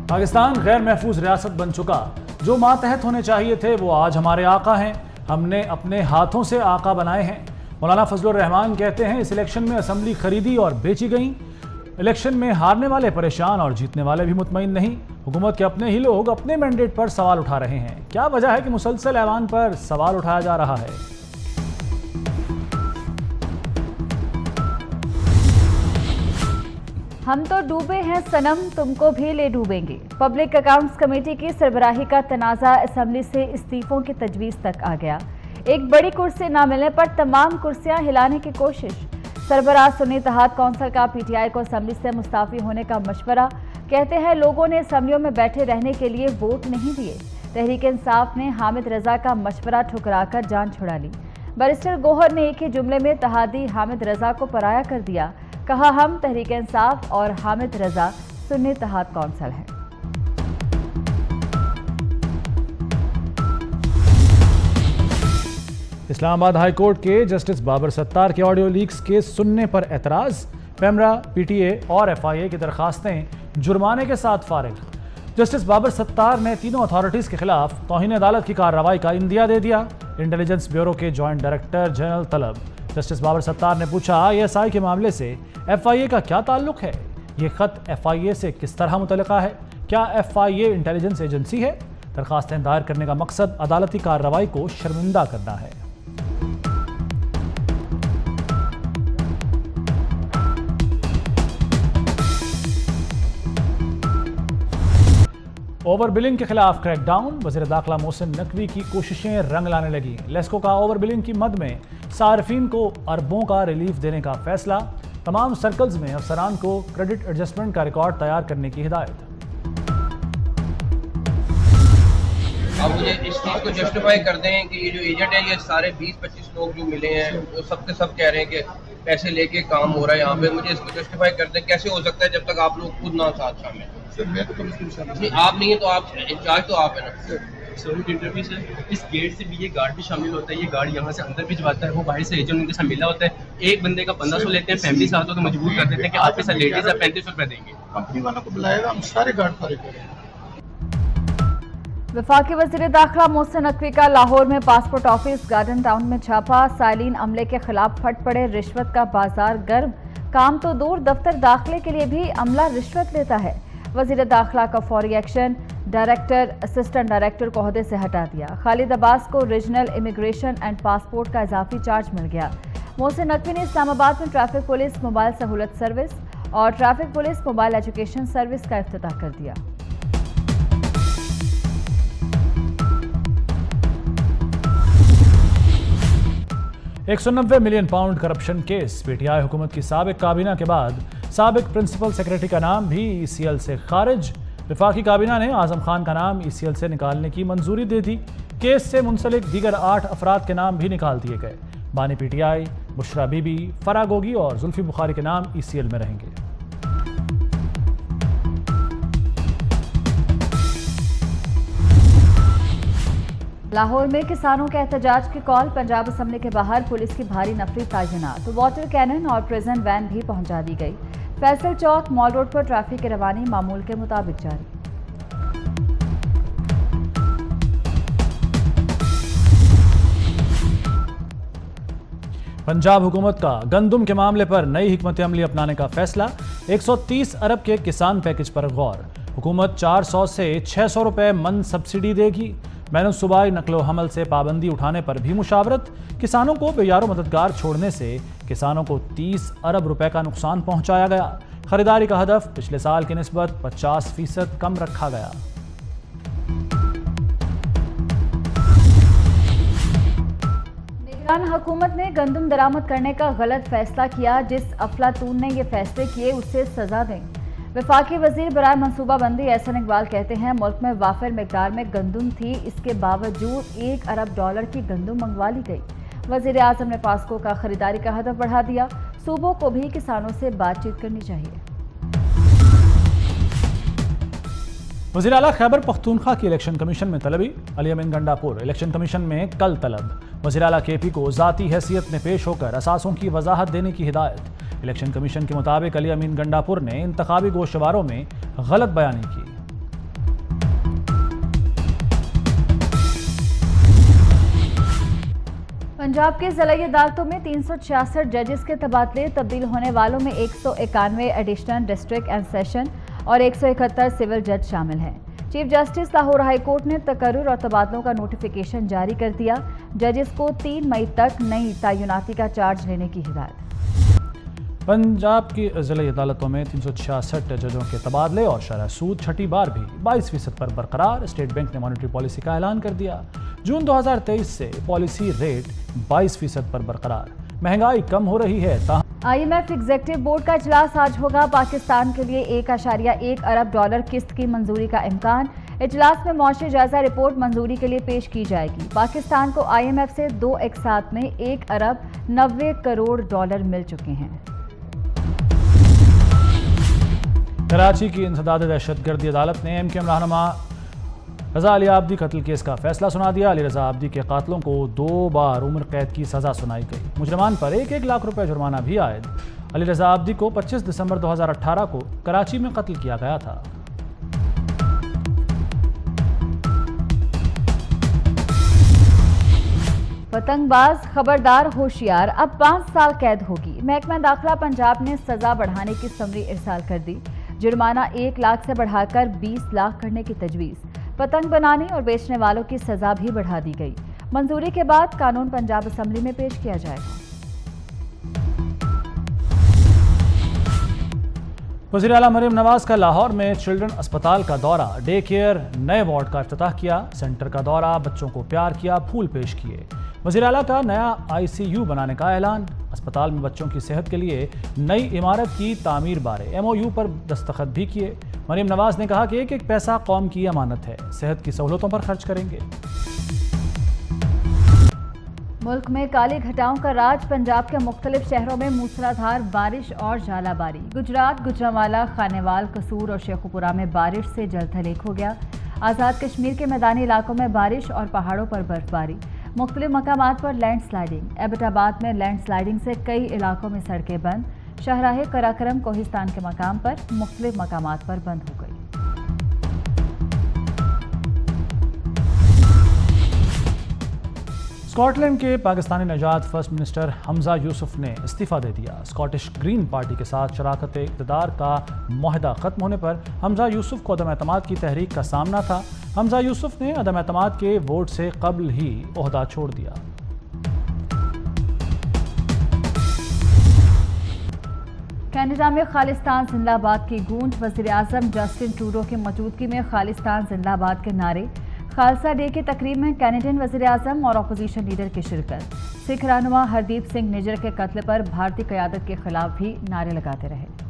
पाकिस्तान गैर महफूज रियासत बन चुका। जो मातहत होने चाहिए थे वो आज हमारे आका हैं। हमने अपने हाथों से आका बनाए हैं। मौलाना फजलुर रहमान कहते हैं इस इलेक्शन में असम्बली खरीदी और बेची गई। इलेक्शन में हारने वाले परेशान और जीतने वाले भी मुतमईन नहीं। हुकूमत के अपने ही लोग अपने मैंडेट पर सवाल उठा रहे हैं। क्या वजह है कि मुसलसल ऐवान पर सवाल उठाया जा रहा है? हम तो डूबे हैं सनम, तुमको भी ले डूबेंगे। पब्लिक अकाउंट्स कमेटी की सरबराही का तनाज़ा असेंबली से इस्तीफों की तजवीज़ तक आ गया। एक बड़ी कुर्सी न मिलने पर तमाम कुर्सियां हिलाने की कोशिश। सरबराह सुन्नी इत्तेहाद कौंसिल का पीटीआई को असेंबली से मुस्ताफी होने का मशवरा। कहते हैं लोगों ने असेंबलियों में बैठे रहने के लिए वोट नहीं दिए। तहरीक इंसाफ ने हामिद रजा का मशवरा ठुकराकर जान छुड़ा ली। बैरिस्टर गौहर ने एक ही जुमले में इत्तेहादी हामिद रजा को पराया कर दिया। कहा हम तहरीक इंसाफ और हामिद रजा सुन्नी इत्तेहाद कौंसिल हैं। इस्लामाबाद हाई कोर्ट के जस्टिस बाबर सत्तार के ऑडियो लीक्स के सुनने पर एतराज। पेमरा, पीटीए और एफआईए की दरखास्तें जुर्माने के साथ फारिग। जस्टिस बाबर सत्तार ने तीनों अथॉरिटीज़ के खिलाफ तौहीन अदालत की कार्रवाई का इंदिया दे दिया। इंटेलिजेंस ब्यूरो के जॉइंट डायरेक्टर जनरल तलब जस्टिस बाबर सत्तार ने पूछा आईएसआई के मामले से एफआईए का क्या ताल्लुक है? ये खत एफआईए से किस तरह मुतल्लिका है? क्या एफआईए इंटेलिजेंस एजेंसी है? दरखास्तें दायर करने का मकसद अदालती कार्रवाई को शर्मिंदा करना है। ओवर बिलिंग के खिलाफ क्रैकडाउन। वज़ीर दाखिला मोहसिन नकवी की कोशिशें रंग लाने लगी। लेस्को का ओवर बिलिंग की मद में सार्फिन को अरबों का रिलीफ देने का फैसला। तमाम सर्कल्स में अफसरान को क्रेडिट एडजस्टमेंट का रिकॉर्ड तैयार करने की हिदायत। आप मुझे इस चीज़ को जस्टिफाई कर दें कि ये जो एजेंट है ये सारे 20-25 लोग जो मिले हैं वो सब के सब कह रहे हैं कि पैसे लेके काम हो रहा है यहाँ पे। मुझे इसको जस्टिफाई कर दें कैसे हो सकता है जब तक आप लोग खुद ना साथ शामिल। नहीं आप नहीं है तो आप इंचार्ज तो आप है ना। सॉरी इंटरव्यू सर, इस गेट से भी ये गार्ड भी शामिल होता है। ये गार्ड यहाँ से अंदर भिजवाता है, वो बाहर से एजेंट उनके साथ मिला होता है। एक बंदे का 1500 लेते हैं, फैमिली साथ हो तो मजबूर कर देते हैं कि आपके साथ लेडीज है 3500 रुपये देंगे। कंपनी वालों को बुलाएगा, हम सारे गार्ड फारिग करेंगे। वफाकी वज़ीर दाखिला मोहसिन नकवी का लाहौर में पासपोर्ट ऑफिस गार्डन टाउन में छापा। साइलिन अमले के खिलाफ फट पड़े। रिश्वत का बाजार गर्म। काम तो दूर, दफ्तर दाखिले के लिए भी अमला रिश्वत लेता है। वज़ीर दाखिला का फौरी एक्शन। डायरेक्टर असिस्टेंट डायरेक्टर को ओहदे से हटा दिया। खालिद अब्बास को रीजनल इमिग्रेशन एंड पासपोर्ट का इजाफी चार्ज मिल गया। मोहसिन नकवी ने इस्लामाबाद में ट्रैफिक पुलिस मोबाइल सहूलत सर्विस और traffic police mobile education service का इफ्तिताह कर दिया। £190 मिलियन करप्शन केस। पीटीआई हुकूमत की साबिक काबीना के बाद साबिक प्रिंसिपल सेक्रेटरी का नाम भी ईसीएल से खारिज। वफाकी काबीना ने आजम खान का नाम ईसीएल से निकालने की मंजूरी दे दी। केस से मुंसलिक दीगर 8 अफराद के नाम भी निकाल दिए गए। बानी पीटीआई, बुशरा बीबी, फराह गोगी और जुल्फी बुखारी के नाम ईसीएल में रहेंगे। लाहौर में किसानों के एहतजाज की कॉल। पंजाब असेंबली के बाहर पुलिस की भारी नफरी तैनात। वाटर कैनन और प्रिजन वैन भी पहुंचा दी गई। फैसल चौक मॉल रोड पर ट्रैफिक की रवानी मामूल के मुताबिक जारी। पंजाब हुकूमत का गंदुम के मामले पर नई हिकमत अमली अपनाने का फैसला। 130 अरब के किसान पैकेज पर गौर। हुकूमत 400 से 600 रुपए मन सब्सिडी देगी। बैनुल सूबाई नकलो हमल से पाबंदी उठाने पर भी मुशावरत। किसानों को बेयारो मददगार छोड़ने से किसानों को 30 अरब रुपए का नुकसान पहुंचाया गया। खरीदारी का हदफ पिछले साल की निस्बत 50% कम रखा गया। निगरान हुकूमत ने गंदम दरामद करने का गलत फैसला किया। जिस अफलातून ने ये फैसले किए उससे सजा दें। वफाकी वजीर बराए मनसूबाबंदी एहसन इकबाल कहते हैं मुल्क में वाफिर मिकदार में गंदम थी, इसके बावजूद $1 अरब की गंदम मंगवा ली गई। वजीर आजम ने पास्को का खरीदारी का हदफ बढ़ा दिया। सूबों को भी किसानों से बातचीत करनी चाहिए। वज़ीर आला खैबर पख्तूनख्वा की इलेक्शन कमीशन में तलबी। अली अमीन गंडापुर इलेक्शन कमीशन में कल तलब। वज़ीर आला केपी को ज़ाती हैसियत में पेश होकर असासों की वजाहत देने की हिदायत। इलेक्शन कमीशन के मुताबिक अली अमीन गंडापुर ने इंतखाबी गोशवारों में गलत बयानी की। पंजाब के ज़िलाई अदालतों में 366 जजेस के तबादले, तब्दील होने वालों में 191 एडिशनल डिस्ट्रिक्ट एंड सेशन और 171 सिविल जज शामिल हैं। Chief justice Lahore high court ने तकर्रुर और तबादलों का नोटिफिकेशन जारी कर दिया। जजेस को 3 मई तक नई तैनाती का चार्ज लेने की हिदायत। पंजाब की ज़िला अदालतों में 366 जजों के तबादले और शरह सूद छठी बार भी 22% पर बरकरार। स्टेट बैंक ने मॉनेटरी पॉलिसी का ऐलान कर दिया। जून 2023 से पॉलिसी रेट 22% पर बरकरार। महंगाई कम हो रही है। IMF एग्जीक्यूटिव बोर्ड का इजलास आज होगा। पाकिस्तान के लिए 1.1 अरब डॉलर किस्त की मंजूरी का इम्कान। इजलास में मौसमी जायजा रिपोर्ट मंजूरी के लिए पेश की जाएगी। पाकिस्तान को IMF से 2 एक साथ में 1 अरब 90 करोड़ डॉलर मिल चुके हैं। कराची की इंसदाद दहशतगर्दी अदालत ने MKM रहनुमा रजा अली आब्दी कत्ल केस का फैसला सुना दिया। अली रजा आब्दी के कातलों को 2 बार उम्र कैद की सजा सुनाई गई। मुजरमान पर 1-1 लाख रुपए जुर्माना भी आयद। अली रजा आब्दी को 25 दिसंबर 2018 को कराची में कत्ल किया गया था। पतंगबाज खबरदार होशियार, अब 5 साल कैद होगी। महकमा दाखिला पंजाब ने सजा बढ़ाने की समरी इरसाल कर दी। जुर्माना 1 लाख से बढ़ाकर 20 लाख करने की तजवीज़। पतंग बनाने और बेचने वालों की सजा भी बढ़ा दी गई। मंजूरी के बाद कानून पंजाब असेंबली में पेश किया जाएगा। वज़ीर आला मरीम नवाज का लाहौर में चिल्ड्रन अस्पताल का दौरा, डे केयर नए वार्ड का इफ्तिताह किया। सेंटर का दौरा, बच्चों को प्यार किया, फूल पेश किए। वज़ीर आला का नया ICU बनाने का ऐलान। अस्पताल में बच्चों की सेहत के लिए नई इमारत की तामीर बारे MOU पर दस्तखत भी किए। मरीम नवाज ने कहा कि 1-1 पैसा कौम की अमानत है, सेहत की सहूलतों पर खर्च करेंगे। मुल्क में काली घटाओं का राज। पंजाब के मुख्तलिफ शहरों में मूसलाधार बारिश और झालाबारी। गुजरात, गुजरांवाला, खानेवाल, कसूर और शेखुपुरा में बारिश से जल थलेख हो गया। आज़ाद कश्मीर के मैदानी इलाकों में बारिश और पहाड़ों पर बर्फबारी। मुख्तलिफ मकामात पर लैंड स्लाइडिंग। एबटाबाद में लैंड स्लाइडिंग से कई इलाकों में सड़कें बंद। शाहराह कराकरम कोहिस्तान के मकाम पर मुख्तलिफ मकामात पर बंद हो गई। स्कॉटलैंड के पाकिस्तानी नजात फर्स्ट मिनिस्टर हमजा यूसुफ ने इस्तीफा दे दिया। स्कॉटिश ग्रीन पार्टी के साथ शराकत इक़्तिदार का मुआहदा खत्म होने पर हमजा यूसुफ को अदम एतमाद की तहरीक का सामना था। हमजा यूसुफ ने अदम एतमाद के वोट से कबल ही ओहदा छोड़ दिया। कनाडा में खालिस्तान जिंदाबाद की गूंज। वज़ीर आज़म जस्टिन ट्रूडो की मौजूदगी में खालिस्तान जिंदाबाद के नारे। खालसा डे की तकरीब में कैनेडियन वज़ीर आज़म और अपोजिशन लीडर की शिरकत। सिख रहनुमा हरदीप सिंह निजर के कत्ल पर भारतीय क़यादत के खिलाफ भी नारे लगाते रहे।